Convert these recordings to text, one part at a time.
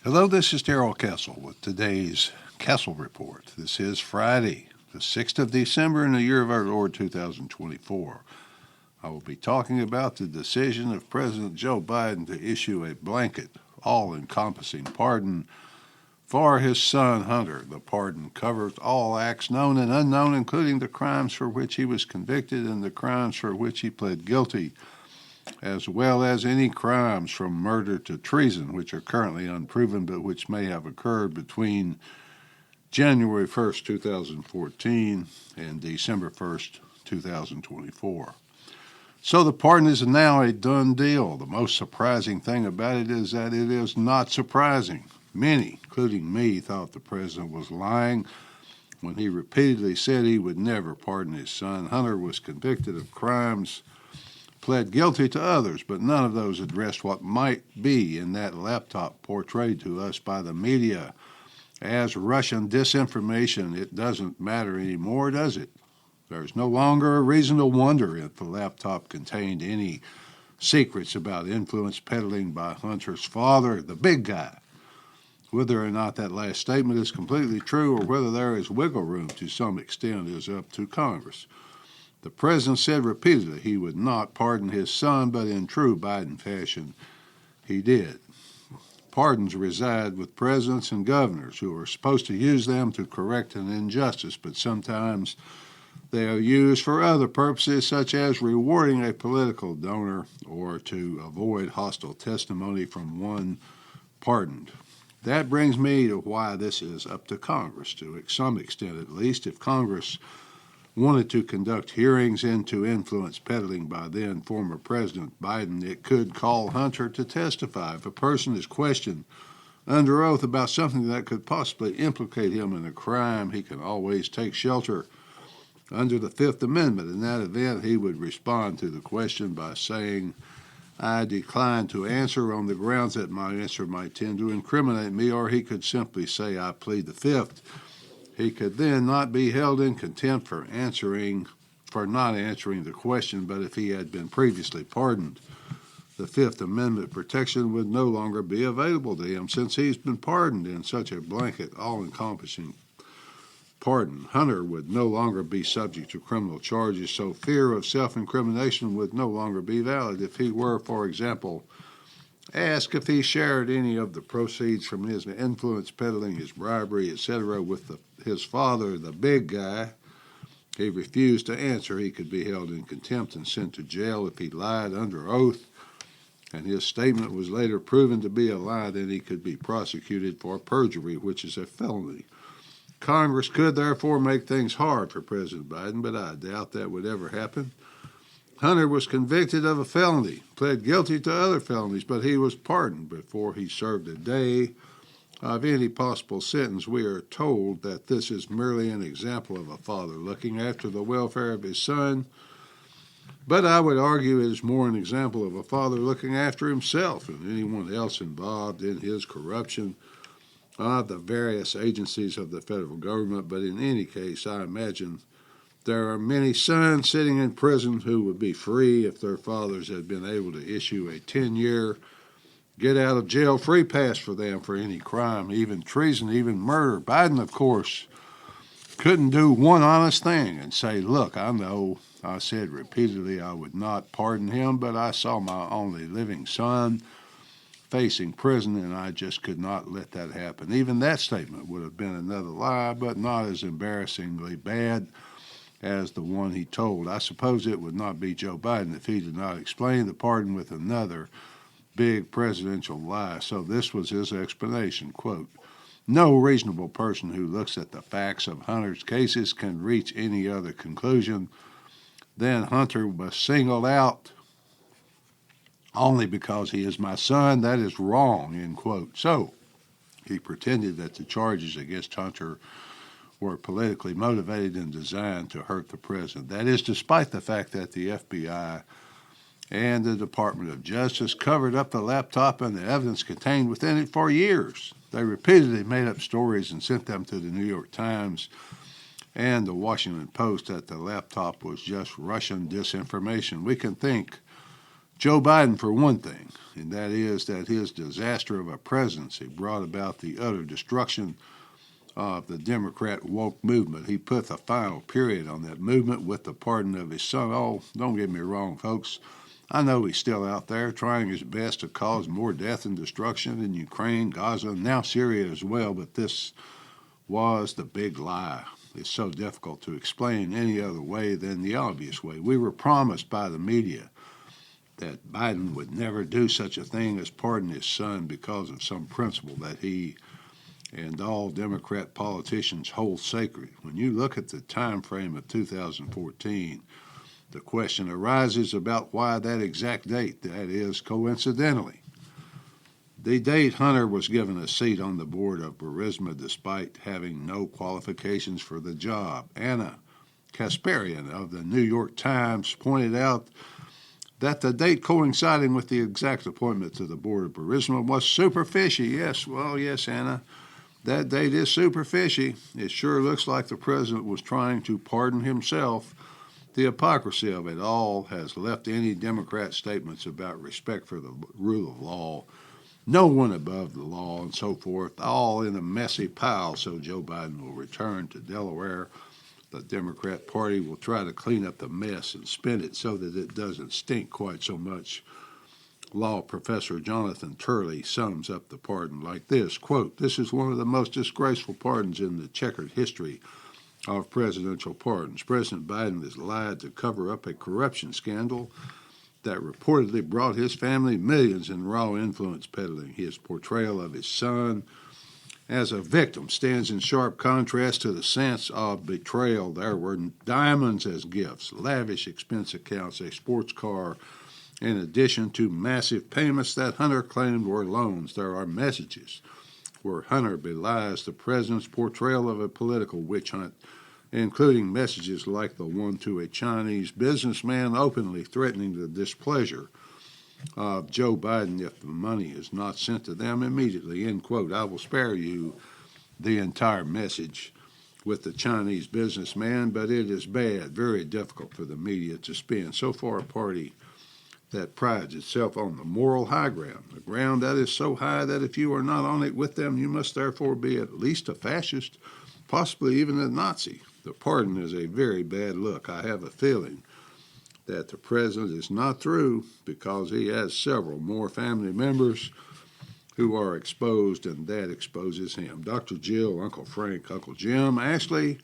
Hello, this is Darrell Castle with today's Castle Report. This is Friday, the 6th of December in the year of our Lord 2024. I will be talking about the decision of President Joe Biden to issue a blanket, all-encompassing pardon for his son Hunter. The pardon covers all acts known and unknown, including the crimes for which he was convicted and the crimes for which he pled guilty, as well as any crimes from murder to treason, which are currently unproven but which may have occurred between January 1st, 2014 and December 1st, 2024. So the pardon is now a done deal. The most surprising thing about it is that it is not surprising. Many, including me, thought the president was lying when he repeatedly said he would never pardon his son. Hunter was convicted of crimes, pled guilty to others, but none of those addressed what might be in that laptop portrayed to us by the media as Russian disinformation. It doesn't matter anymore, does it? There's no longer a reason to wonder if the laptop contained any secrets about influence peddling by Hunter's father, the big guy. Whether or not that last statement is completely true or whether there is wiggle room to some extent is up to Congress. The president said repeatedly he would not pardon his son, but in true Biden fashion, he did. Pardons reside with presidents and governors who are supposed to use them to correct an injustice, but sometimes they are used for other purposes, such as rewarding a political donor or to avoid hostile testimony from one pardoned. That brings me to why this is up to Congress, to some extent at least. If Congress wanted to conduct hearings into influence peddling by then former President Biden, it could call Hunter to testify. If a person is questioned under oath about something that could possibly implicate him in a crime, he can always take shelter under the Fifth Amendment. In that event, he would respond to the question by saying, "I decline to answer on the grounds that my answer might tend to incriminate me," or he could simply say, "I plead the Fifth." He could then not be held in contempt for not answering the question, but if he had been previously pardoned, the Fifth Amendment protection would no longer be available to him since he's been pardoned in such a blanket, all-encompassing pardon. Hunter would no longer be subject to criminal charges, so fear of self-incrimination would no longer be valid. If he were, for example, asked if he shared any of the proceeds from his influence peddling, his bribery, etc., with his father, the big guy, he refused to answer. He could be held in contempt and sent to jail. If he lied under oath and his statement was later proven to be a lie, then he could be prosecuted for perjury, which is a felony. Congress could therefore make things hard for President Biden, but I doubt that would ever happen. Hunter was convicted of a felony, pled guilty to other felonies, but he was pardoned before he served a day of any possible sentence. We are told that this is merely an example of a father looking after the welfare of his son, but I would argue it is more an example of a father looking after himself and anyone else involved in his corruption of the various agencies of the federal government. But in any case, I imagine there are many sons sitting in prison who would be free if their fathers had been able to issue a 10-year get-out-of-jail-free pass for them for any crime, even treason, even murder. Biden, of course, couldn't do one honest thing and say, "Look, I know I said repeatedly I would not pardon him, but I saw my only living son facing prison, and I just could not let that happen." Even that statement would have been another lie, but not as embarrassingly bad as the one he told. I suppose it would not be Joe Biden if he did not explain the pardon with another big presidential lie. So this was his explanation, quote, "No reasonable person who looks at the facts of Hunter's cases can reach any other conclusion than Hunter was singled out only because he is my son. That is wrong," end quote. So he pretended that the charges against Hunter were politically motivated and designed to hurt the president. That is despite the fact that the FBI and the Department of Justice covered up the laptop and the evidence contained within it for years. They repeatedly made up stories and sent them to the New York Times and the Washington Post that the laptop was just Russian disinformation. We can think Joe Biden, for one thing, and that is that his disaster of a presidency brought about the utter destruction of the Democrat woke movement. He put the final period on that movement with the pardon of his son. Oh, don't get me wrong, folks. I know he's still out there trying his best to cause more death and destruction in Ukraine, Gaza, and now Syria as well, but this was the big lie. It's so difficult to explain any other way than the obvious way. We were promised by the media that Biden would never do such a thing as pardon his son because of some principle that he and all Democrat politicians hold sacred. When you look at the time frame of 2014, the question arises about why that exact date, that is, coincidentally. The date Hunter was given a seat on the board of Burisma despite having no qualifications for the job. Anna Kasparian of the New York Times pointed out that the date coinciding with the exact appointment to the board of Burisma was super fishy. Yes, well, yes, Anna, that date is super fishy. It sure looks like the president was trying to pardon himself. The hypocrisy of it all has left any Democrat statements about respect for the rule of law, no one above the law, and so forth, all in a messy pile. So Joe Biden will return to Delaware. The Democrat Party will try to clean up the mess and spin it so that it doesn't stink quite so much. Law professor Jonathan Turley sums up the pardon like this, quote, "This is one of the most disgraceful pardons in the checkered history of presidential pardons. President Biden has lied to cover up a corruption scandal that reportedly brought his family millions in raw influence peddling. His portrayal of his son as a victim stands in sharp contrast to the sense of betrayal. There were diamonds as gifts, lavish expense accounts, a sports car, in addition to massive payments that Hunter claimed were loans. There are messages where Hunter belies the president's portrayal of a political witch hunt, including messages like the one to a Chinese businessman openly threatening the displeasure of Joe Biden if the money is not sent to them immediately," end quote. I will spare you the entire message with the Chinese businessman, but it is bad, very difficult for the media to spin. So far, a party that prides itself on the moral high ground, the ground that is so high that if you are not on it with them, you must therefore be at least a fascist, possibly even a Nazi. The pardon is a very bad look. I have a feeling that the president is not through because he has several more family members who are exposed, and that exposes him. Dr. Jill, Uncle Frank, Uncle Jim, Ashley,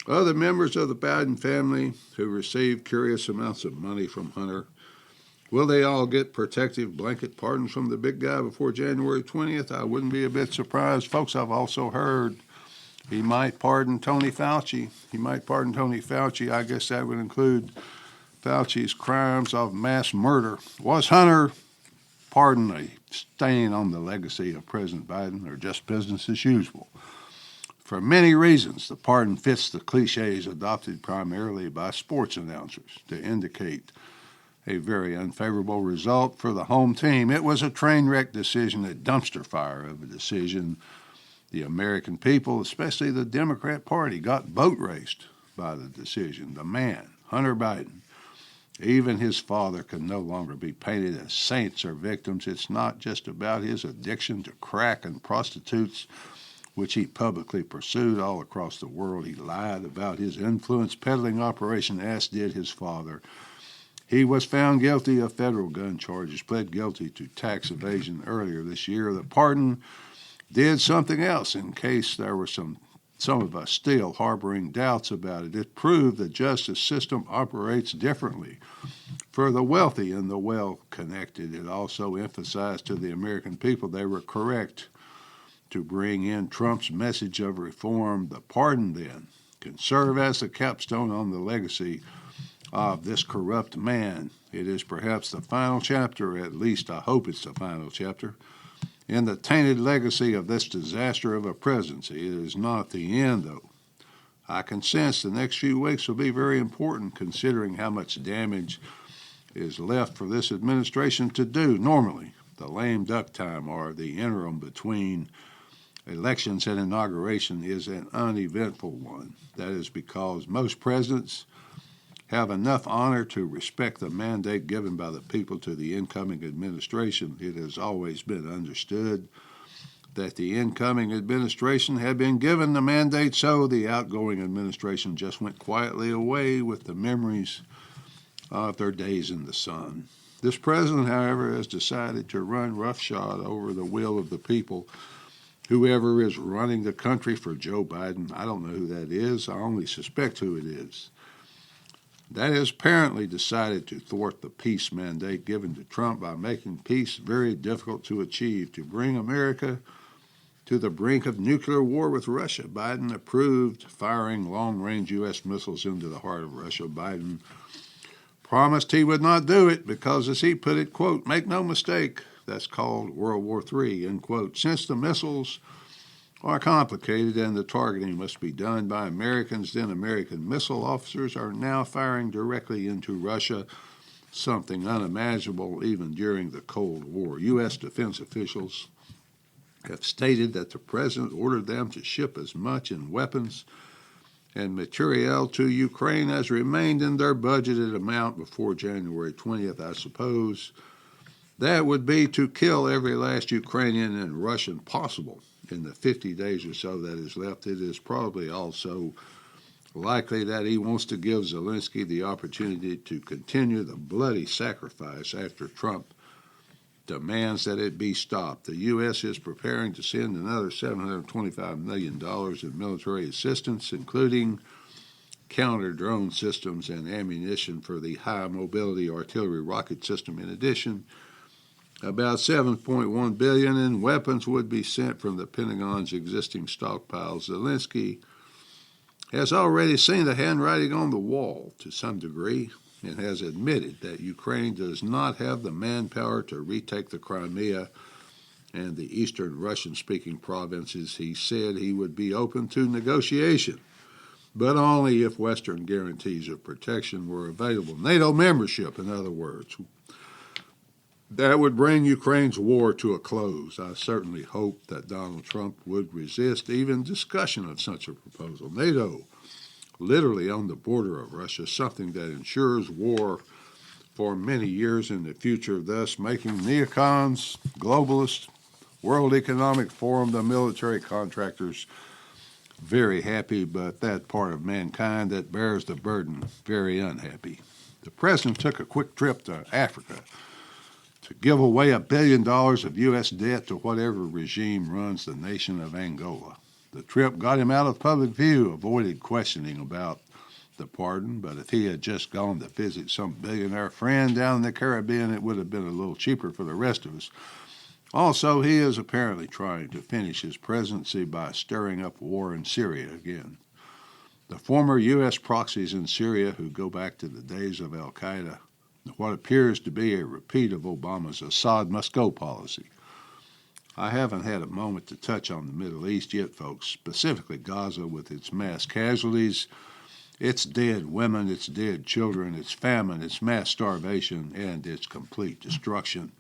other members of the Biden family who received curious amounts of money from Hunter. Will they all get protective blanket pardons from the big guy before January 20th? I wouldn't be a bit surprised. Folks, I've also heard he might pardon Tony Fauci. I guess that would include Fauci's crimes of mass murder. Was Hunter pardon a stain on the legacy of President Biden or just business as usual? For many reasons, the pardon fits the cliches adopted primarily by sports announcers to indicate a very unfavorable result for the home team. It was a train wreck decision, a dumpster fire of a decision. The American people, especially the Democrat Party, got boat raced by the decision. The man, Hunter Biden, even his father can no longer be painted as saints or victims. It's not just about his addiction to crack and prostitutes, which he publicly pursued all across the world. He lied about his influence peddling operation, as did his father. He was found guilty of federal gun charges, pled guilty to tax evasion earlier this year. The pardon did something else in case there were some of us still harboring doubts about it. It proved the justice system operates differently for the wealthy and the well-connected. It also emphasized to the American people they were correct to bring in Trump's message of reform. The pardon, then, can serve as the capstone on the legacy of this corrupt man. It is perhaps the final chapter, at least I hope it's the final chapter, in the tainted legacy of this disaster of a presidency. It is not the end, though. I can sense the next few weeks will be very important considering how much damage is left for this administration to do. Normally, the lame duck time, or the interim between elections and inauguration, is an uneventful one. That is because most presidents have enough honor to respect the mandate given by the people to the incoming administration. It has always been understood that the incoming administration had been given the mandate, so the outgoing administration just went quietly away with the memories of their days in the sun. This president, however, has decided to run roughshod over the will of the people. Whoever is running the country for Joe Biden, I don't know who that is. I only suspect who it is. That has apparently decided to thwart the peace mandate given to Trump by making peace very difficult to achieve, to bring America to the brink of nuclear war with Russia. Biden approved firing long-range U.S. missiles into the heart of Russia. Biden promised he would not do it because, as he put it, quote, make no mistake, that's called World War III, end quote. Since the missiles are complicated and the targeting must be done by Americans, then American missile officers are now firing directly into Russia, something unimaginable even during the Cold War. U.S. defense officials have stated that the president ordered them to ship as much in weapons and materiel to Ukraine as remained in their budgeted amount before January 20th. I suppose that would be to kill every last Ukrainian and Russian possible in the 50 days or so that is left. It is probably also likely that he wants to give Zelensky the opportunity to continue the bloody sacrifice after Trump demands that it be stopped. The U.S. is preparing to send another $725 million in military assistance, including counter-drone systems and ammunition for the high-mobility artillery rocket system. In addition, about $7.1 billion in weapons would be sent from the Pentagon's existing stockpiles. Zelensky has already seen the handwriting on the wall to some degree and has admitted that Ukraine does not have the manpower to retake the Crimea and the eastern Russian-speaking provinces. He said he would be open to negotiation, but only if Western guarantees of protection were available. NATO membership, in other words. That would bring Ukraine's war to a close. I certainly hope that Donald Trump would resist even discussion of such a proposal. NATO, literally on the border of Russia, something that ensures war for many years in the future, thus making neocons, globalists, World Economic Forum, the military contractors very happy, but that part of mankind that bears the burden very unhappy. The president took a quick trip to Africa to give away $1 billion of U.S. debt to whatever regime runs the nation of Angola. The trip got him out of public view, avoided questioning about the pardon, but if he had just gone to visit some billionaire friend down in the Caribbean, it would have been a little cheaper for the rest of us. Also, he is apparently trying to finish his presidency by stirring up war in Syria again. The former U.S. proxies in Syria, who go back to the days of al-Qaeda, what appears to be a repeat of Obama's Assad must go policy. I haven't had a moment to touch on the Middle East yet, folks, specifically Gaza with its mass casualties, its dead women, its dead children, its famine, its mass starvation, and its complete destruction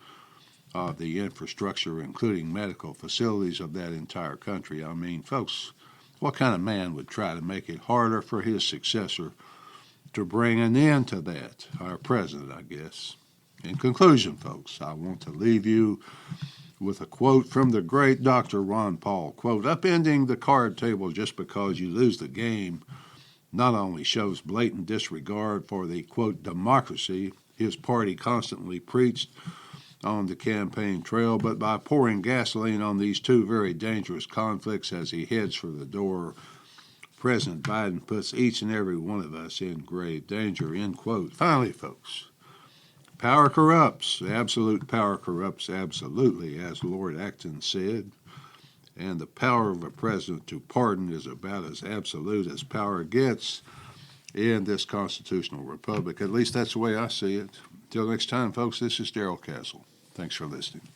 of the infrastructure, including medical facilities of that entire country. I mean, folks, what kind of man would try to make it harder for his successor to bring an end to that? Our president, I guess. In conclusion, folks, I want to leave you with a quote from the great Dr. Ron Paul. Quote, upending the card table just because you lose the game not only shows blatant disregard for the, quote, democracy his party constantly preached on the campaign trail, but by pouring gasoline on these two very dangerous conflicts as he heads for the door, President Biden puts each and every one of us in grave danger, end quote. Finally, folks, power corrupts. Absolute power corrupts absolutely, as Lord Acton said. And the power of a president to pardon is about as absolute as power gets in this constitutional republic. At least that's the way I see it. Until next time, folks, this is Darrell Castle. Thanks for listening.